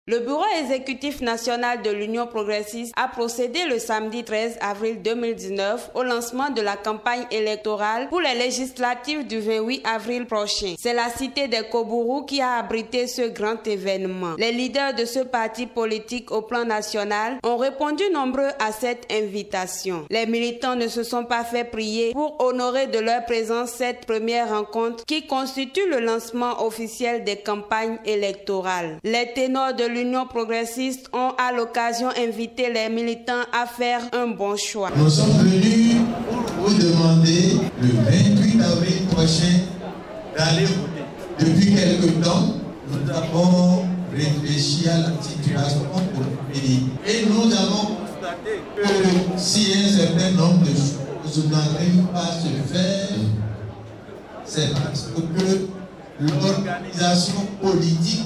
Le bureau exécutif national de l'Union progressiste a procédé le samedi 13 avril 2019 au lancement de la campagne électorale pour les législatives du 28 avril prochain. C'est la cité des Kobourou qui a abrité ce grand événement. Les leaders de ce parti politique au plan national ont répondu nombreux à cette invitation. Les militants ne se sont pas fait prier pour honorer de leur présence cette première rencontre qui constitue le lancement officiel des campagnes électorales. Les ténors de l'Union progressiste ont à l'occasion invité les militants à faire un bon choix. Nous sommes venus pour vous demander le 28 avril prochain d'aller voter. Depuis quelque temps, nous avons réfléchi à la situation pour le pays. Et nous avons constaté que si un certain nombre de choses n'arrivent pas à se faire, c'est parce que l'organisation politique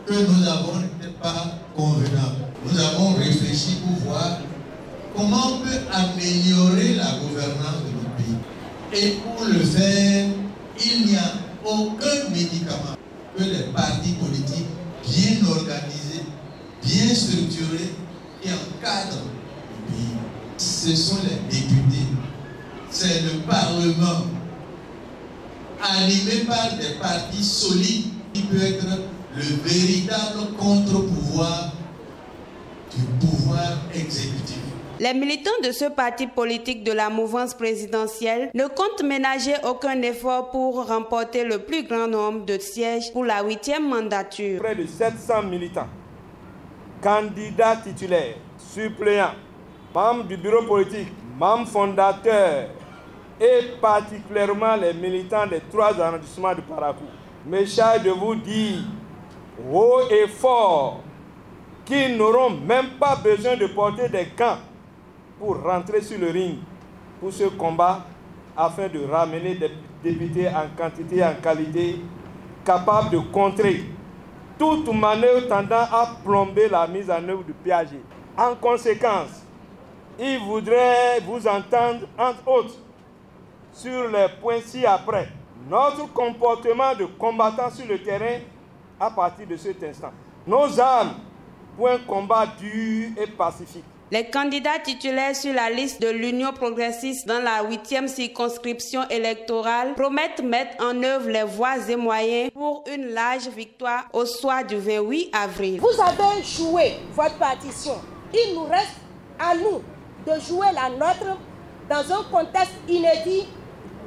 que nous avons n'était pas convenable. Nous avons réfléchi pour voir comment on peut améliorer la gouvernance de notre pays. Et pour le faire, il n'y a aucun médicament que les partis politiques bien organisés, bien structurés qui encadrent le pays. Ce sont les députés, c'est le Parlement, animé par des partis solides qui peut être le véritable contre-pouvoir du pouvoir exécutif. Les militants de ce parti politique de la mouvance présidentielle ne comptent ménager aucun effort pour remporter le plus grand nombre de sièges pour la 8e mandature. Près de 700 militants, candidats titulaires, suppléants, membres du bureau politique, membres fondateurs et particulièrement les militants des 3 arrondissements de Parakou. Me charge de vous dire haut et fort qu'ils n'auront même pas besoin de porter des gants pour rentrer sur le ring pour ce combat afin de ramener des députés en quantité et en qualité capables de contrer toute manœuvre tendant à plomber la mise en œuvre du PAG. En conséquence, ils voudraient vous entendre, entre autres, sur les points ci-après. Notre comportement de combattant sur le terrain à partir de cet instant. Nos armes pour un combat dur et pacifique. Les candidats titulaires sur la liste de l'Union progressiste dans la 8e circonscription électorale promettent mettre en œuvre les voies et moyens pour une large victoire au soir du 28 avril. Vous avez joué votre partition. Il nous reste à nous de jouer la nôtre dans un contexte inédit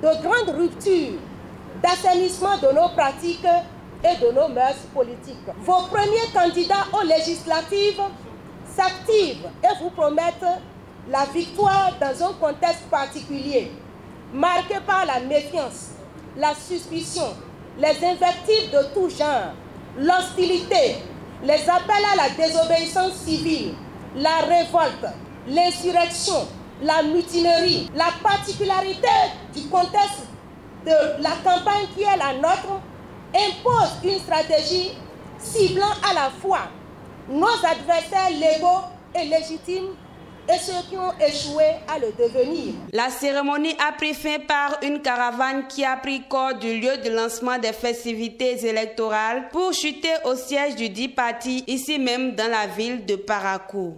de grande rupture, d'assainissement de nos pratiques et de nos mœurs politiques. Vos premiers candidats aux législatives s'activent et vous promettent la victoire dans un contexte particulier, marqué par la méfiance, la suspicion, les invectives de tout genre, l'hostilité, les appels à la désobéissance civile, la révolte, l'insurrection, la mutinerie. La particularité du contexte de la campagne qui est la nôtre impose une stratégie ciblant à la fois nos adversaires légaux et légitimes et ceux qui ont échoué à le devenir. La cérémonie a pris fin par une caravane qui a pris corps du lieu de lancement des festivités électorales pour chuter au siège du dit parti, ici même dans la ville de Parakou.